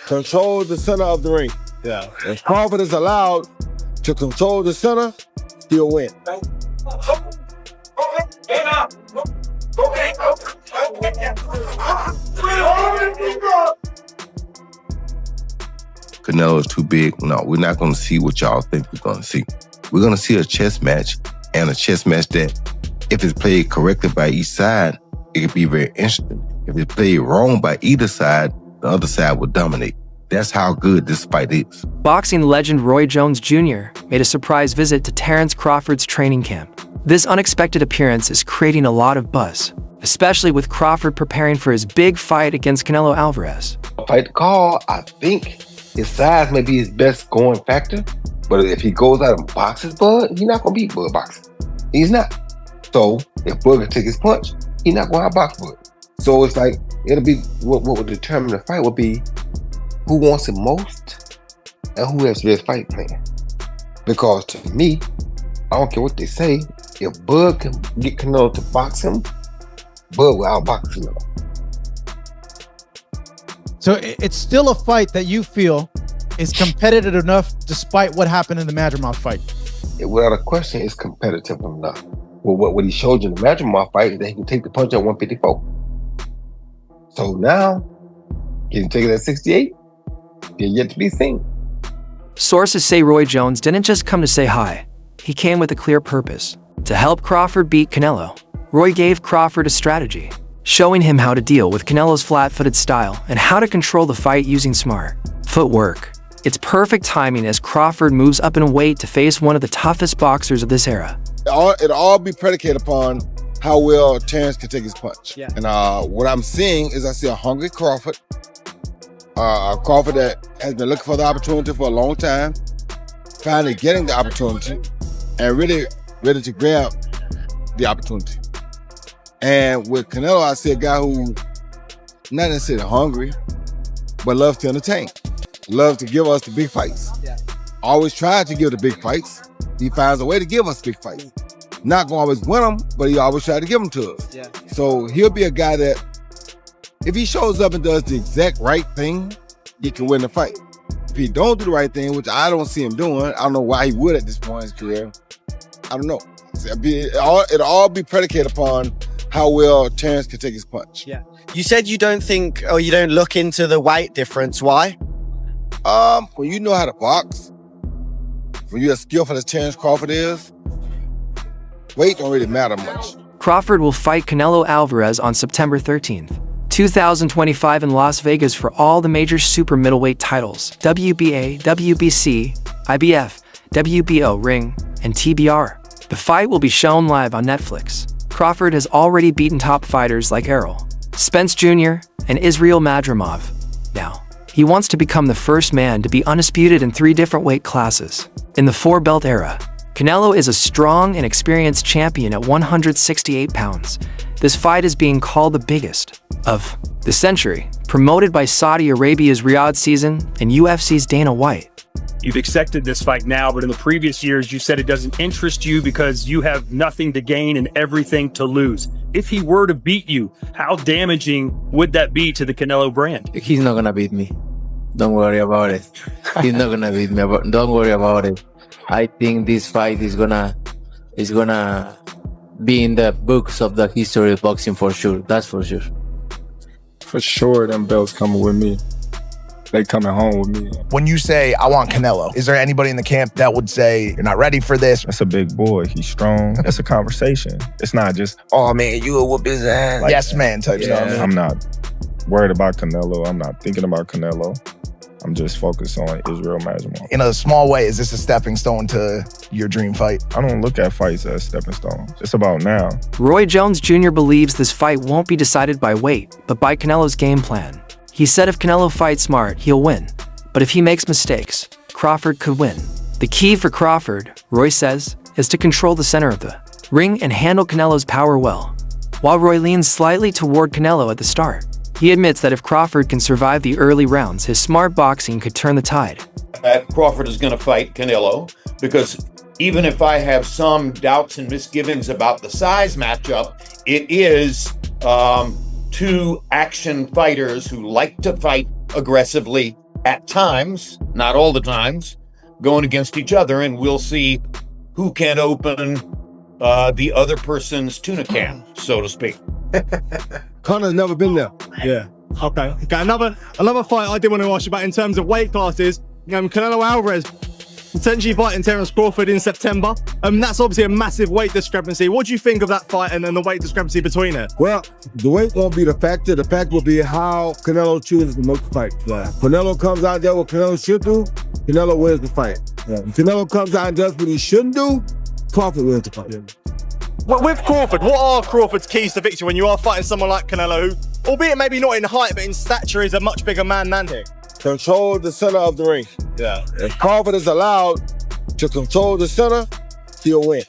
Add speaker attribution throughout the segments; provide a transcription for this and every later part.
Speaker 1: control the center of the ring.
Speaker 2: Yeah.
Speaker 1: If Crawford is allowed to control the center, he'll win.
Speaker 3: Canelo is too big. No, we're not going to see what y'all think we're going to see. We're going to see a chess match, and a chess match that, if it's played correctly by each side, it could be very interesting. If it's played wrong by either side, the other side will dominate. That's how good this fight is.
Speaker 4: Boxing legend Roy Jones Jr. made a surprise visit to Terence Crawford's training camp. This unexpected appearance is creating a lot of buzz, especially with Crawford preparing for his big fight against Canelo Alvarez.
Speaker 3: Fight call, I think his size may be his best going factor, but if he goes out and boxes Bud, he's not going to beat Bud boxing. He's not. So if Bud can take his punch, he's not going to outbox Bud. So it's like, it'll be, what would determine the fight would be who wants it most and who has the best fight plan. Because to me, I don't care what they say, if Bud can get Canelo to box him, Bud will outbox Canelo.
Speaker 5: So it's still a fight that you feel is competitive enough despite what happened in the Madrimov fight?
Speaker 3: Without a question, it's competitive enough. Well, what he showed you in the Madrimov fight is that he can take the punch at 154. So now, can he take it at 68? They're yet to be seen.
Speaker 4: Sources say Roy Jones didn't just come to say hi. He came with a clear purpose: to help Crawford beat Canelo. Roy gave Crawford a strategy, showing him how to deal with Canelo's flat-footed style and how to control the fight using smart footwork. It's perfect timing as Crawford moves up in weight to face one of the toughest boxers of this era.
Speaker 1: It'll all be predicated upon how well Terence can take his punch.
Speaker 2: Yeah.
Speaker 1: And what I'm seeing is I see a hungry Crawford. A Crawford that has been looking for the opportunity for a long time, finally getting the opportunity, and really ready to grab the opportunity. And with Canelo, I see a guy who not necessarily hungry, but loves to entertain, loves to give us the big fights.
Speaker 2: Yeah.
Speaker 1: Always tries to give the big fights. He finds a way to give us big fights. Not gonna always win them, but he always try to give them to us.
Speaker 2: Yeah.
Speaker 1: So he'll be a guy that, if he shows up and does the exact right thing, he can win the fight. If he don't do the right thing, which I don't see him doing, I don't know why he would at this point in his career. I don't know. It'll all be predicated upon how well Terence can take his punch.
Speaker 2: Yeah. You said you don't think, or you don't look into the weight difference. Why?
Speaker 1: When you know how to box, when you're as skillful as Terence Crawford is, weight don't really matter much.
Speaker 4: Crawford will fight Canelo Alvarez on September 13th, 2025 in Las Vegas for all the major super middleweight titles: WBA, WBC, IBF, WBO, Ring, and TBR. The fight will be shown live on Netflix. Crawford has already beaten top fighters like Errol Spence Jr. and Israel Madrimov. Now, he wants to become the first man to be undisputed in 3 different weight classes. In the 4-belt era, Canelo is a strong and experienced champion at 168 pounds. This fight is being called the biggest of the century, promoted by Saudi Arabia's Riyadh season and UFC's Dana White.
Speaker 6: You've accepted this fight now, but in the previous years, you said it doesn't interest you because you have nothing to gain and everything to lose. If he were to beat you, how damaging would that be to the Canelo brand?
Speaker 7: He's not gonna beat me. Don't worry about it. He's not gonna beat me. Don't worry about it. I think this fight is gonna be in the books of the history of boxing for sure. That's for sure.
Speaker 8: For sure, them belts coming with me. They coming home with me.
Speaker 9: When you say, I want Canelo, is there anybody in the camp that would say, you're not ready for this?
Speaker 8: That's a big boy. He's strong. That's a conversation. It's not just,
Speaker 9: Oh man, you will whoop his ass. Like, yes man type stuff.
Speaker 8: I'm not worried about Canelo. I'm not thinking about Canelo. I'm just focused on Israel Madrimov.
Speaker 9: In a small way, is this a stepping stone to your dream fight?
Speaker 8: I don't look at fights as stepping stones. It's about now.
Speaker 4: Roy Jones Jr. believes this fight won't be decided by weight, but by Canelo's game plan. He said if Canelo fights smart, he'll win. But if he makes mistakes, Crawford could win. The key for Crawford, Roy says, is to control the center of the ring and handle Canelo's power well. While Roy leans slightly toward Canelo at the start, he admits that if Crawford can survive the early rounds, his smart boxing could turn the tide.
Speaker 10: Crawford is going to fight Canelo because even if I have some doubts and misgivings about the size matchup, it is 2 action fighters who like to fight aggressively at times, not all the times, going against each other, and we'll see who can open the other person's tuna can, so to speak.
Speaker 1: Connor's never been there.
Speaker 11: Yeah. Okay. Another fight I did want to ask you about in terms of weight classes. Canelo Alvarez potentially fighting Terence Crawford in September. That's obviously a massive weight discrepancy. What do you think of that fight and then the weight discrepancy between it?
Speaker 1: Well, the weight won't be the factor. The factor will be how Canelo chooses to make the fight. Yeah. Canelo comes out there what Canelo should do, Canelo wins the fight. Yeah. If Canelo comes out and does what he shouldn't do, Crawford wins the fight. Yeah.
Speaker 11: Well, with Crawford, what are Crawford's keys to victory when you are fighting someone like Canelo, who, albeit maybe not in height, but in stature, is a much bigger man than him?
Speaker 1: Control the center of the ring.
Speaker 11: Yeah.
Speaker 1: If Crawford is allowed to control the center, he'll win.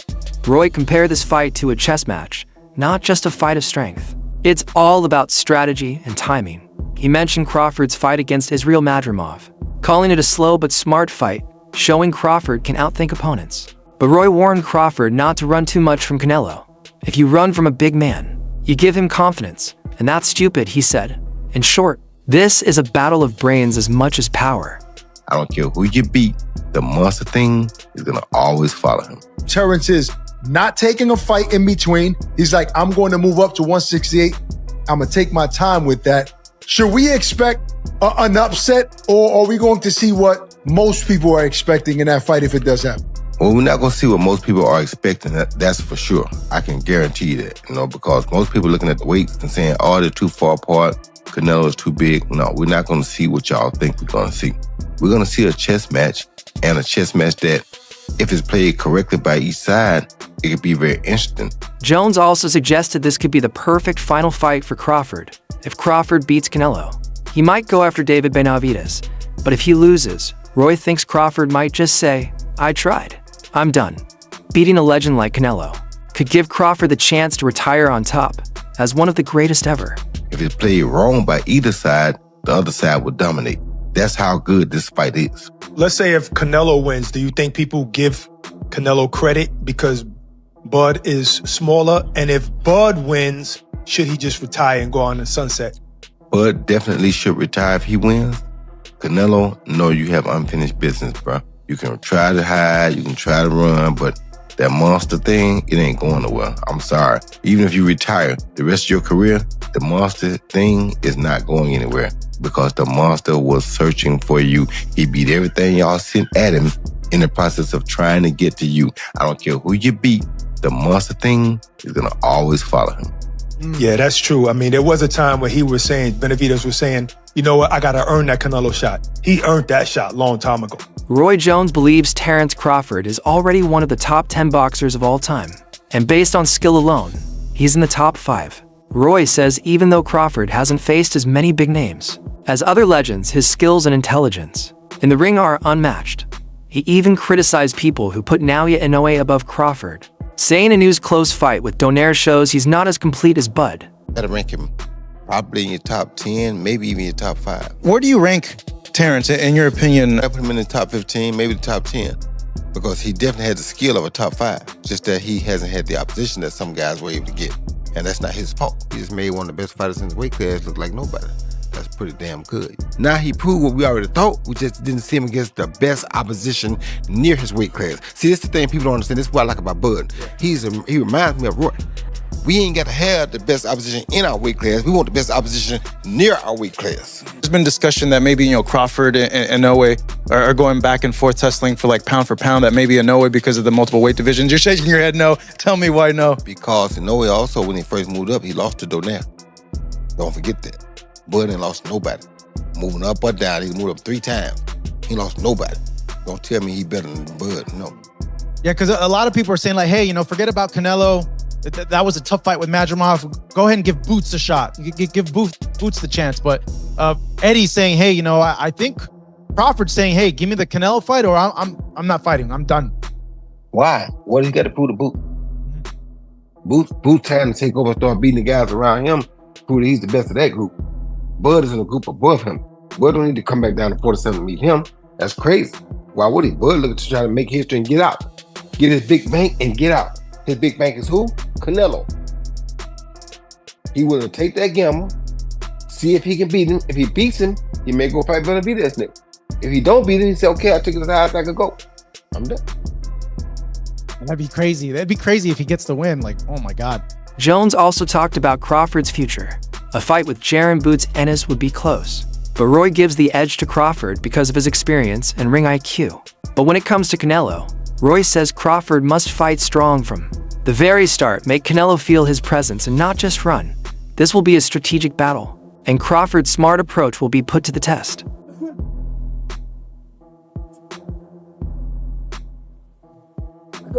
Speaker 4: Roy compared this fight to a chess match, not just a fight of strength. It's all about strategy and timing. He mentioned Crawford's fight against Israel Madrimov, calling it a slow but smart fight, showing Crawford can outthink opponents. But Roy warned Crawford not to run too much from Canelo. If you run from a big man, you give him confidence, and that's stupid, he said. In short, this is a battle of brains as much as power.
Speaker 3: I don't care who you beat, the monster thing is gonna always follow him.
Speaker 12: Terence is not taking a fight in between. He's like, I'm going to move up to 168. I'm gonna take my time with that. Should we expect an upset, or are we going to see what most people are expecting in that fight if it does happen?
Speaker 3: Well, we're not going to see what most people are expecting. That's for sure. I can guarantee that, because most people looking at the weights and saying, oh, they're too far apart. Canelo is too big. No, we're not going to see what y'all think we're going to see. We're going to see a chess match, and a chess match that, if it's played correctly by each side, it could be very interesting.
Speaker 4: Jones also suggested this could be the perfect final fight for Crawford. If Crawford beats Canelo, he might go after David Benavidez. But if he loses, Roy thinks Crawford might just say, I tried. I'm done. Beating a legend like Canelo could give Crawford the chance to retire on top as one of the greatest ever.
Speaker 3: If it's played wrong by either side, the other side will dominate. That's how good this fight is.
Speaker 12: Let's say if Canelo wins, do you think people give Canelo credit because Bud is smaller? And if Bud wins, should he just retire and go on the sunset?
Speaker 3: Bud definitely should retire if he wins. Canelo, no, you have unfinished business, bro. You can try to hide, you can try to run, but that monster thing, it ain't going nowhere. I'm sorry. Even if you retire, the rest of your career, the monster thing is not going anywhere because the monster was searching for you. He beat everything y'all sent at him in the process of trying to get to you. I don't care who you beat, the monster thing is going to always follow him.
Speaker 12: Yeah, that's true. I mean, there was a time where Benavidez was saying, you know what, I got to earn that Canelo shot. He earned that shot a long time ago.
Speaker 4: Roy Jones believes Terence Crawford is already one of the top 10 boxers of all time. And based on skill alone, he's in the top 5. Roy says even though Crawford hasn't faced as many big names as other legends, his skills and intelligence in the ring are unmatched. He even criticized people who put Naoya Inoue above Crawford, saying Inoue's close fight with Donaire shows he's not as complete as Bud.
Speaker 3: Gotta rank him probably in your top 10, maybe even your top 5.
Speaker 13: Where do you rank Terence, in your opinion?
Speaker 3: I put him in the top 15, maybe the top 10, because he definitely has the skill of a top 5, just that he hasn't had the opposition that some guys were able to get. And that's not his fault. He just made one of the best fighters in his weight class look like nobody. That's pretty damn good. Now he proved what we already thought. We just didn't see him against the best opposition near his weight class. See, this is the thing people don't understand. This is what I like about Bud. He reminds me of Roy. We ain't got to have the best opposition in our weight class. We want the best opposition near our weight class.
Speaker 13: There's been discussion that maybe, Crawford and Inoue are going back and forth tussling for pound for pound, that maybe Inoue because of the multiple weight divisions. You're shaking your head no. Tell me why no.
Speaker 3: Because Inoue also, when he first moved up, he lost to Donaire. Don't forget that. Bud ain't lost nobody. Moving up or down, he moved up 3 times. He lost nobody. Don't tell me he better than Bud, no.
Speaker 5: Yeah, because a lot of people are saying hey, forget about Canelo. That was a tough fight with Madrimov. Go ahead and give Boots a shot. Give Boots the chance. But Eddie's saying, hey, I think Crawford's saying, hey, give me the Canelo fight or I'm not fighting. I'm done.
Speaker 3: Why? What does he got to prove to Boots? Boots trying to take over and start beating the guys around him, prove that he's the best of that group. Bud is in a group above him. Bud don't need to come back down to 47 to meet him. That's crazy. Why would he? Bud looking to try to make history and get out. Get his big bank and get out. His big bank is who? Canelo. He willing to take that gamble, see if he can beat him. If he beats him, he may go fight Better nigga. If he don't beat him, he say, okay, I took it as high as I could go. I'm done.
Speaker 5: That'd be crazy. That'd be crazy if he gets the win. Like, oh my God.
Speaker 4: Jones also talked about Crawford's future. A fight with Jaron Boots Ennis would be close, but Roy gives the edge to Crawford because of his experience and ring IQ. But when it comes to Canelo, Roy says Crawford must fight strong from the very start, make Canelo feel his presence and not just run. This will be a strategic battle, and Crawford's smart approach will be put to the test.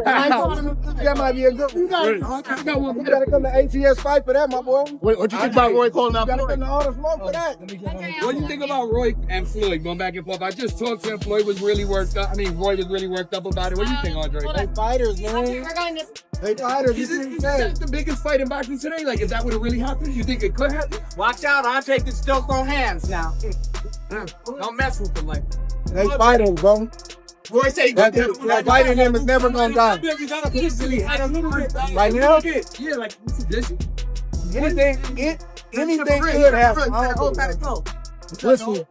Speaker 1: That might be a good one. You gotta come to ATS fight for that, my boy.
Speaker 14: What you think about Roy calling out
Speaker 1: Floyd? You gotta
Speaker 14: Floyd?
Speaker 1: come to all the smoke for that.
Speaker 14: What do you think about Roy and Floyd going back and forth? I just talked to him. Floyd was really worked up. I mean, Roy was really worked up about it. What do you think, Andre?
Speaker 1: They fighters, man. They fighters.
Speaker 14: Is that the biggest fight in boxing today? Like, if that would have really happened, you think it could happen?
Speaker 15: Watch out, Andre can still throw hands now. Don't mess with him like that.
Speaker 1: They fighters, bro.
Speaker 15: Roy said
Speaker 1: that fighting him is never gonna die. Right now?
Speaker 14: Yeah, like tradition.
Speaker 1: Anything could happen. Listen.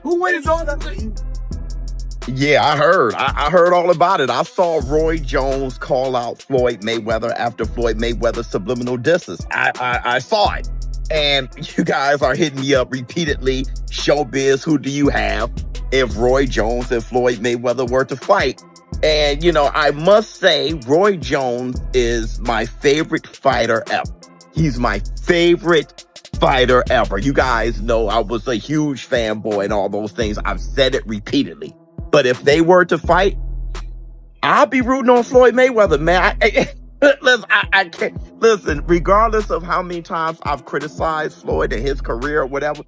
Speaker 14: Who wins all that?
Speaker 16: Yeah, I heard. I heard all about it. I saw Roy Jones call out Floyd Mayweather after Floyd Mayweather's subliminal disses. I saw it. And you guys are hitting me up repeatedly. Showbiz, who do you have if Roy Jones and Floyd Mayweather were to fight? And, you know, I must say, Roy Jones is my favorite fighter ever. He's my favorite fighter ever. You guys know I was a huge fanboy and all those things. I've said it repeatedly. But if they were to fight, I'll be rooting on Floyd Mayweather, man. I can't listen, regardless of how many times I've criticized Floyd and his career or whatever.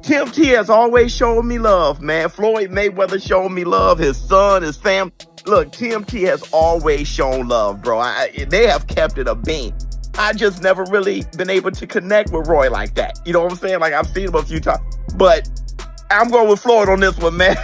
Speaker 16: Tim T has always shown me love, man. Floyd Mayweather showed me love. His son, his family. Look, Tim T has always shown love, bro. They have kept it a beam. I just never really been able to connect with Roy like that. You know what I'm saying? Like, I've seen him a few times. But I'm going with Floyd on this one, man.